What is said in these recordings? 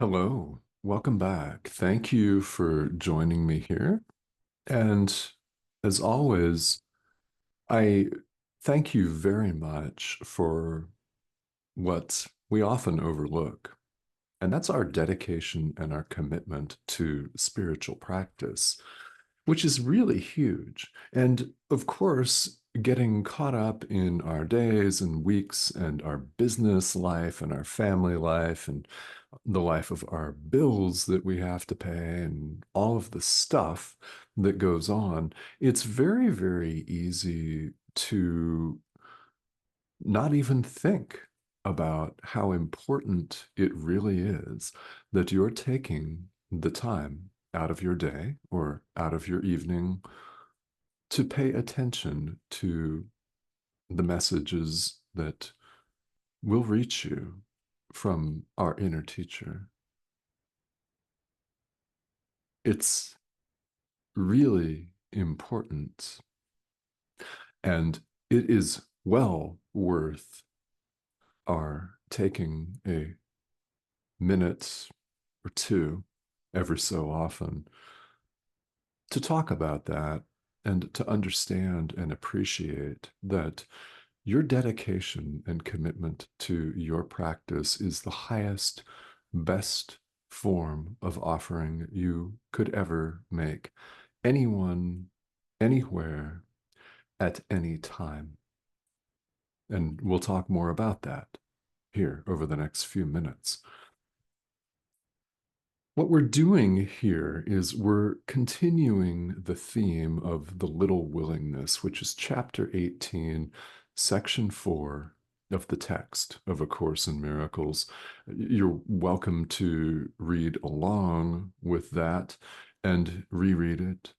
Hello, welcome back. Thank you for joining me here. And as always, I thank you very much for what we often overlook, and that's our dedication and our commitment to spiritual practice, which is really huge. And of course, getting caught up in our days and weeks and our business life and our family life and the life of our bills that we have to pay and all of the stuff that goes on, it's very, very easy to not even think about how important it really is that you're taking the time out of your day or out of your evening to pay attention to the messages that will reach you from our inner teacher. It's really important, and it is well worth our taking a minute or two every so often to talk about that and to understand and appreciate that your dedication and commitment to your practice is the highest, best form of offering you could ever make anyone, anywhere, at any time. And we'll talk more about that here over the next few minutes. What we're doing here is we're continuing the theme of the little willingness, which is chapter 18, section 4 of the text of A Course in Miracles. You're welcome to read along with that and reread it.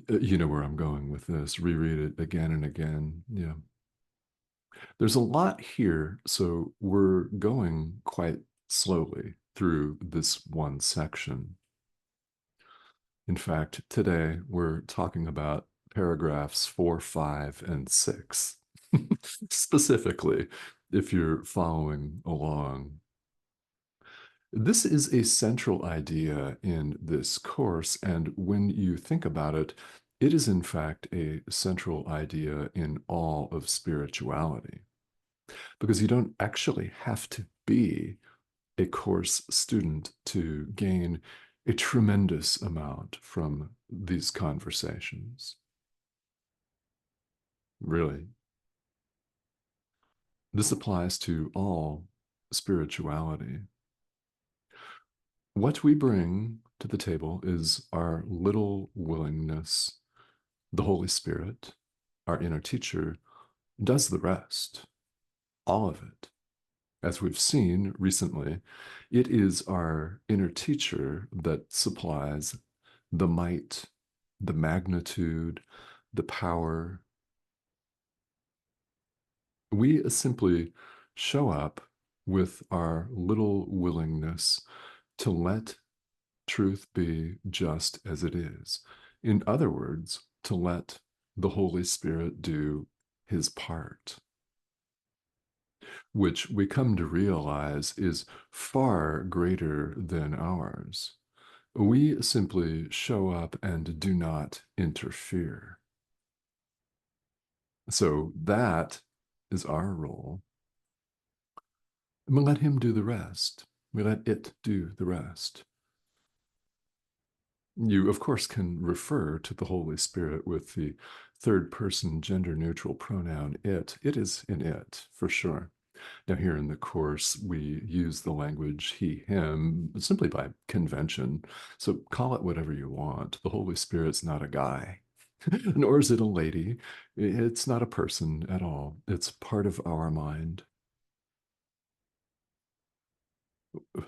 You know where I'm going with this. Reread it again and again. Yeah. There's a lot here, so we're going quite slowly through this one section. In fact, today we're talking about paragraphs 4, 5, and 6, specifically, if you're following along. This is a central idea in this course, and when you think about it, it is in fact a central idea in all of spirituality, because you don't actually have to be a course student to gain a tremendous amount from these conversations. Really. This applies to all spirituality. What we bring to the table is our little willingness. The Holy Spirit, our inner teacher, does the rest, all of it. As we've seen recently, it is our inner teacher that supplies the might, the magnitude, the power. We simply show up with our little willingness to let truth be just as it is. In other words, to let the Holy Spirit do his part, which we come to realize is far greater than ours. We simply show up and do not interfere. So that is our role. And we let him do the rest. We let it do the rest. You, of course, can refer to the Holy Spirit with the third person gender neutral pronoun it. It is in it, for sure. Now, here in the Course, we use the language he, him simply by convention. So call it whatever you want. The Holy Spirit's not a guy, nor is it a lady. It's not a person at all. It's part of our mind.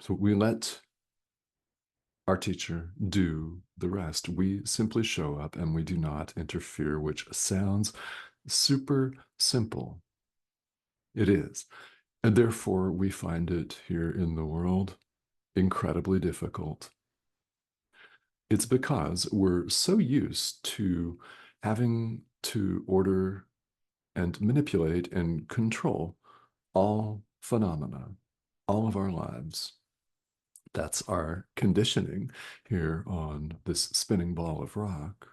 So we let our teacher do the rest. We simply show up and we do not interfere, which sounds super simple. It is. And therefore, we find it here in the world incredibly difficult. It's because we're so used to having to order and manipulate and control all phenomena. all of our lives. That's our conditioning here on this spinning ball of rock.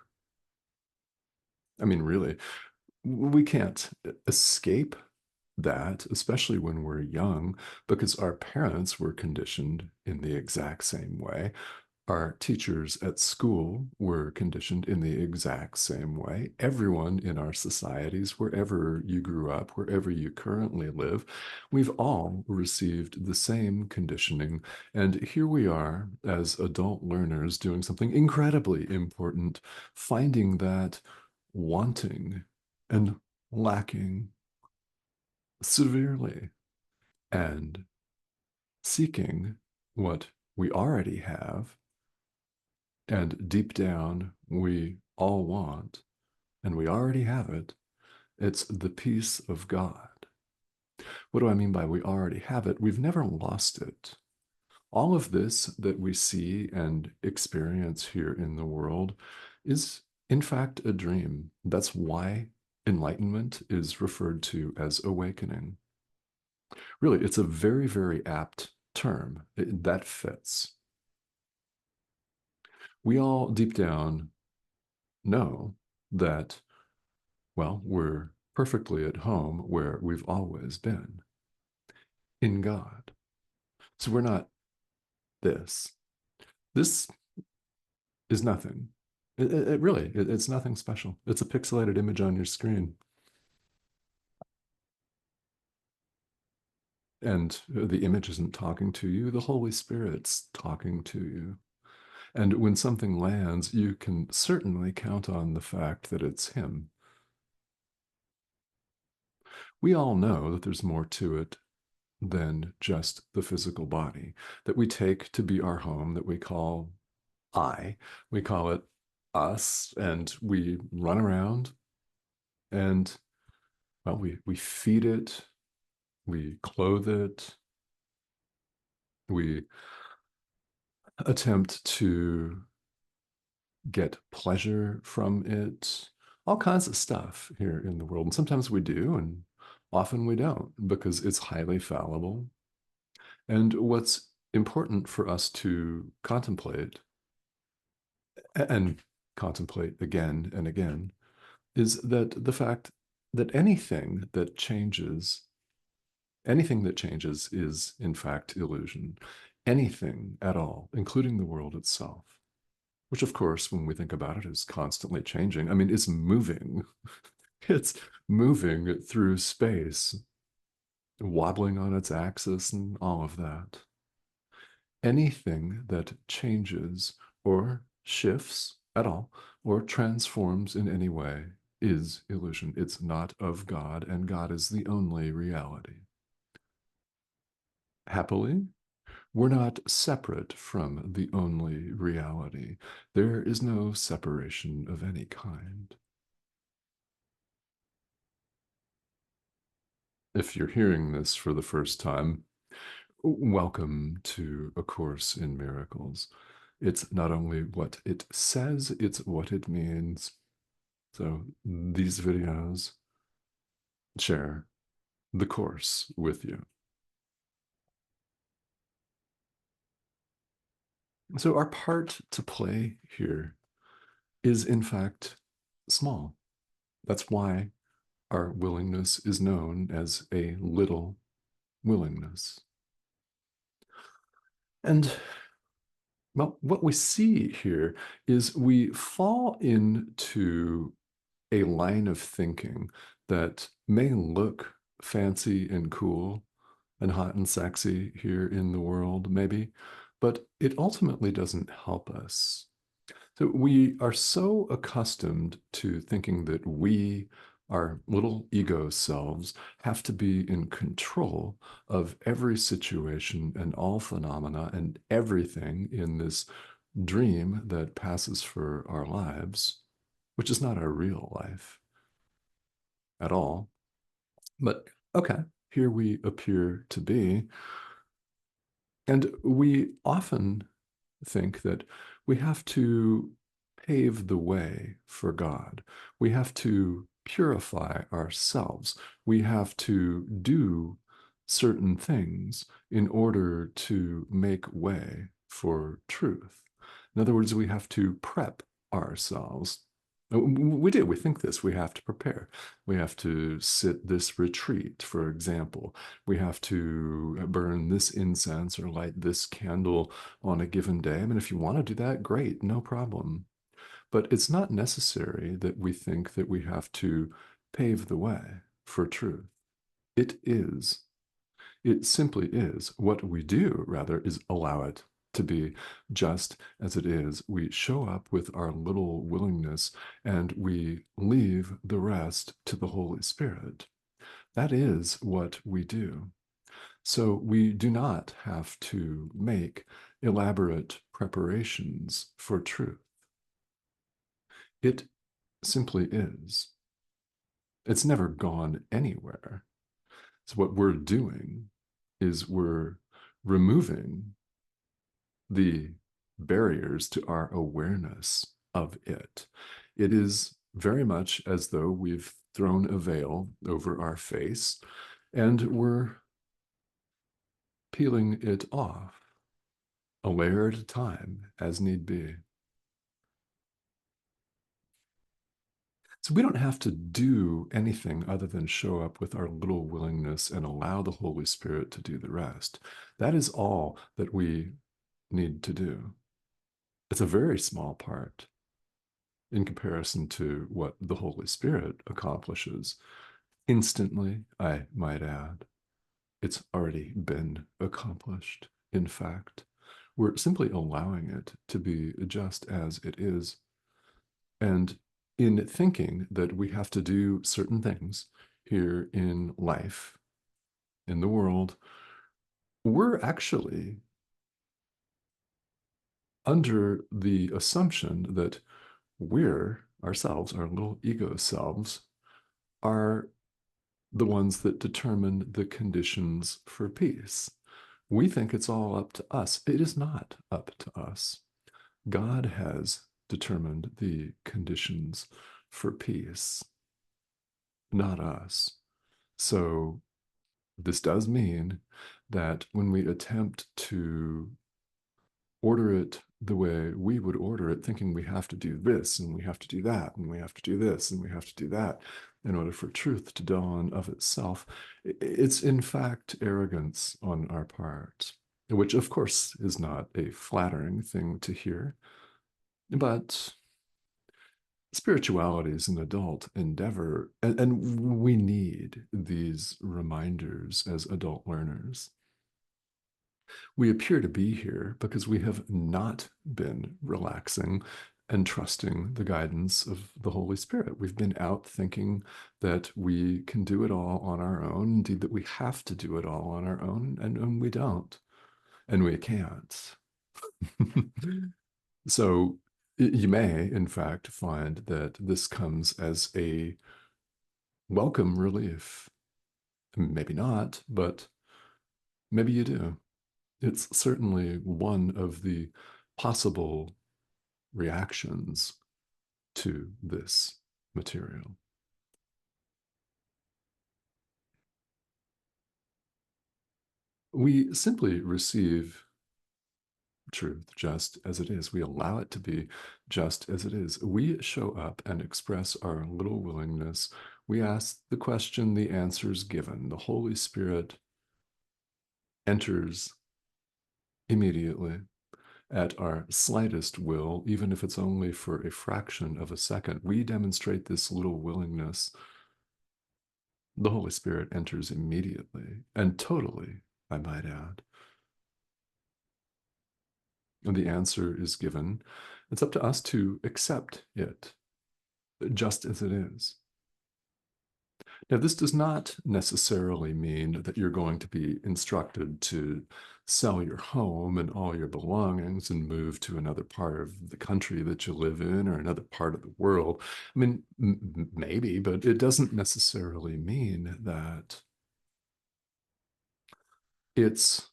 I mean, really, we can't escape that, especially when we're young, because our parents were conditioned in the exact same way. Our teachers at school were conditioned in the exact same way. Everyone in our societies, wherever you grew up, wherever you currently live, we've all received the same conditioning. And here we are as adult learners doing something incredibly important, finding that wanting and lacking severely and seeking what we already have. And deep down, we all want, and we already have it. It's the peace of God. What do I mean by we already have it? We've never lost it. All of this that we see and experience here in the world is, in fact, a dream. That's why enlightenment is referred to as awakening. Really, it's a very, very apt term. That fits. We all deep down know that, well, we're perfectly at home where we've always been, in God. So we're not this. This is nothing. It's nothing special. It's a pixelated image on your screen. And the image isn't talking to you, the Holy Spirit's talking to you. And when something lands, you can certainly count on the fact that it's Him. We all know that there's more to it than just the physical body that we take to be our home, that we call I. We call it us, and we run around and, well, we feed it, we clothe it, we attempt to get pleasure from it, all kinds of stuff here in the world. And sometimes we do, and often we don't, because it's highly fallible. And what's important for us to contemplate and contemplate again and again is that the fact that anything that changes is in fact illusion. Anything at all, including the world itself, which of course, when we think about it, is constantly changing. I mean, it's moving. It's moving through space, wobbling on its axis and all of that. Anything that changes or shifts at all or transforms in any way is illusion. It's not of God, and God is the only reality. Happily, we're not separate from the only reality. There is no separation of any kind. If you're hearing this for the first time, welcome to A Course in Miracles. It's not only what it says, it's what it means. So these videos share the Course with you. So our part to play here is in fact small. That's why our willingness is known as a little willingness. And, well, what we see here is we fall into a line of thinking that may look fancy and cool and hot and sexy here in the world, maybe, but it ultimately doesn't help us. So we are so accustomed to thinking that we, our little ego selves, have to be in control of every situation and all phenomena and everything in this dream that passes for our lives, which is not our real life at all. But okay, here we appear to be. And we often think that we have to pave the way for God. We have to purify ourselves. We have to do certain things in order to make way for truth. In other words, we have to prep ourselves. We do. We think this. We have to prepare. We have to sit this retreat, for example. We have to burn this incense or light this candle on a given day. I mean, if you want to do that, great, no problem. But it's not necessary that we think that we have to pave the way for truth. It is. It simply is. What we do, rather, is allow it to be just as it is. We show up with our little willingness and we leave the rest to the Holy Spirit. That is what we do. So we do not have to make elaborate preparations for truth. It simply is. It's never gone anywhere. So what we're doing is we're removing the barriers to our awareness of it. It is very much as though we've thrown a veil over our face and we're peeling it off a layer at a time as need be. So we don't have to do anything other than show up with our little willingness and allow the Holy Spirit to do the rest. That is all that we need to do. It's a very small part in comparison to what the Holy Spirit accomplishes. Instantly, I might add. It's already been accomplished, in fact. We're simply allowing it to be just as it is. And in thinking that we have to do certain things here in life, in the world, we're actually under the assumption that we're ourselves, our little ego selves, are the ones that determine the conditions for peace. We think it's all up to us. It is not up to us. God has determined the conditions for peace, not us. So this does mean that when we attempt to order it the way we would order it, thinking we have to do this and we have to do that and we have to do this and we have to do that in order for truth to dawn of itself, it's in fact arrogance on our part, which of course is not a flattering thing to hear. But spirituality is an adult endeavor, and we need these reminders as adult learners. We appear to be here because we have not been relaxing and trusting the guidance of the Holy Spirit. We've been out thinking that we can do it all on our own, indeed, that we have to do it all on our own, and we don't, and we can't. So you may, in fact, find that this comes as a welcome relief. Maybe not, but maybe you do. It's certainly one of the possible reactions to this material. We simply receive truth just as it is. We allow it to be just as it is. We show up and express our little willingness. We ask the question, the answer is given. The Holy Spirit enters immediately at our slightest will, even if it's only for a fraction of a second. We demonstrate this little willingness. The Holy Spirit enters immediately and totally, I might add. And the answer is given. It's up to us to accept it just as it is. Now, this does not necessarily mean that you're going to be instructed to sell your home and all your belongings and move to another part of the country that you live in or another part of the world. I mean, maybe, but it doesn't necessarily mean that it's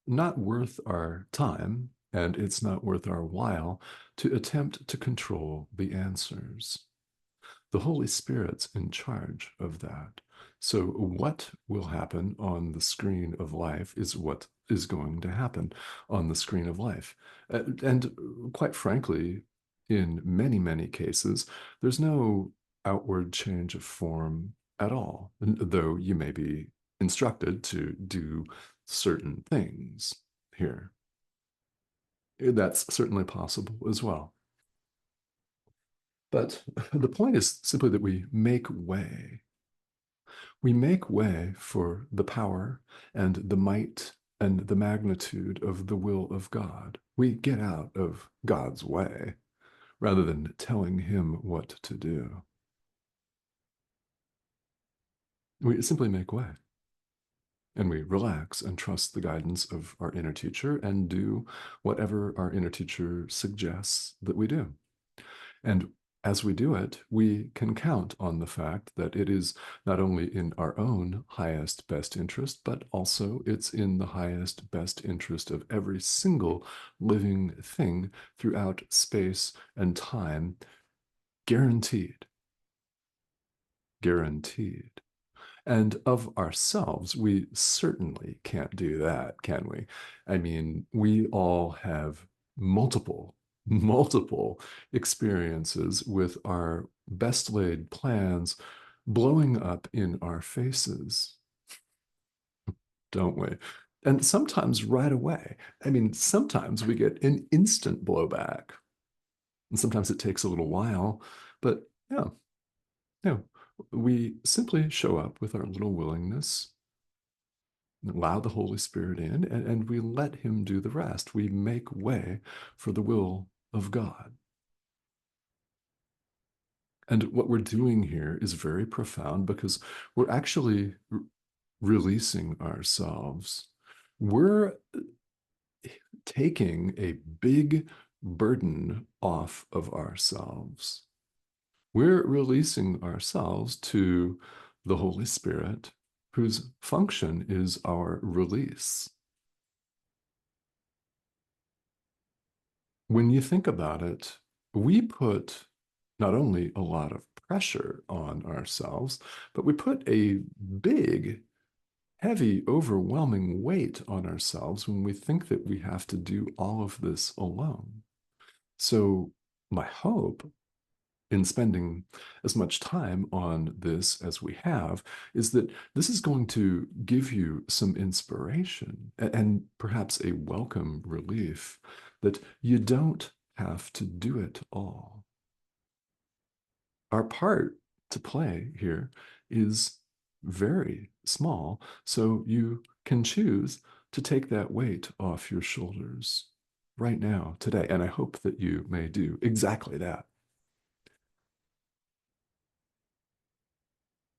not worth our time and it's not worth our while to attempt to control the answers. The Holy Spirit's in charge of that. So, what will happen on the screen of life is what is going to happen on the screen of life. And quite frankly, in many, many cases, there's no outward change of form at all, though you may be instructed to do certain things here. That's certainly possible as well. But the point is simply that we make way. We make way for the power and the might and the magnitude of the will of God. We get out of God's way rather than telling him what to do. We simply make way and we relax and trust the guidance of our inner teacher and do whatever our inner teacher suggests that we do. And as we do it, we can count on the fact that it is not only in our own highest best interest, but also it's in the highest best interest of every single living thing throughout space and time, guaranteed. Guaranteed. And of ourselves, we certainly can't do that, can we? I mean, we all have multiple, multiple experiences with our best laid plans blowing up in our faces, don't we? And sometimes right away. I mean, sometimes we get an instant blowback, and sometimes it takes a little while, but yeah, yeah. We simply show up with our little willingness, allow the Holy Spirit in, and we let him do the rest. We make way for the will of God. And what we're doing here is very profound because we're actually releasing ourselves. We're taking a big burden off of ourselves. We're releasing ourselves to the Holy Spirit, whose function is our release. When you think about it, we put not only a lot of pressure on ourselves, but we put a big, heavy, overwhelming weight on ourselves when we think that we have to do all of this alone. So, my hope in spending as much time on this as we have is that this is going to give you some inspiration and perhaps a welcome relief that you don't have to do it all. Our part to play here is very small, so you can choose to take that weight off your shoulders right now, today. And I hope that you may do exactly that.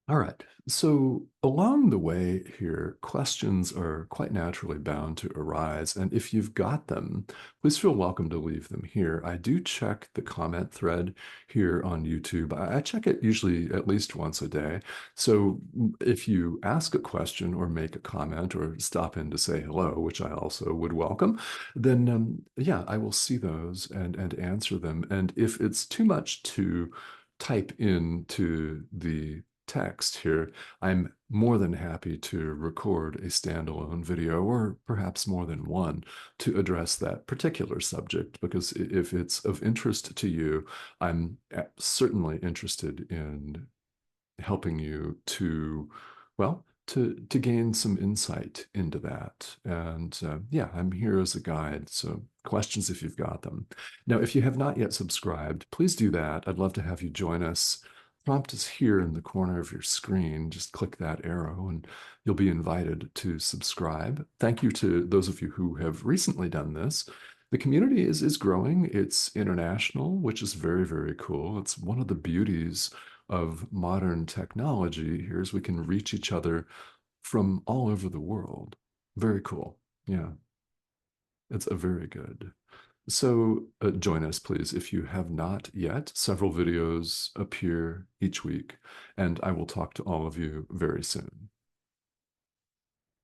All right. So along the way here, questions are quite naturally bound to arise. And if you've got them, please feel welcome to leave them here. I do check the comment thread here on YouTube. I check it usually at least once a day. So if you ask a question or make a comment or stop in to say hello, which I also would welcome, then yeah, I will see those and answer them. And if it's too much to type into the text here, I'm more than happy to record a standalone video or perhaps more than one to address that particular subject because if it's of interest to you, I'm certainly interested in helping you to, well, to gain some insight into that. And yeah, I'm here as a guide. So questions if you've got them. Now, if you have not yet subscribed, please do that. I'd love to have you join us. Prompt is here in the corner of your screen. Just click that arrow and you'll be invited to subscribe. Thank you to those of you who have recently done this. The community is growing. It's international, which is very, very cool. It's one of the beauties of modern technology here is we can reach each other from all over the world. Very cool. Yeah, it's a very good. So join us, please, if you have not yet. Several videos appear each week, and I will talk to all of you very soon.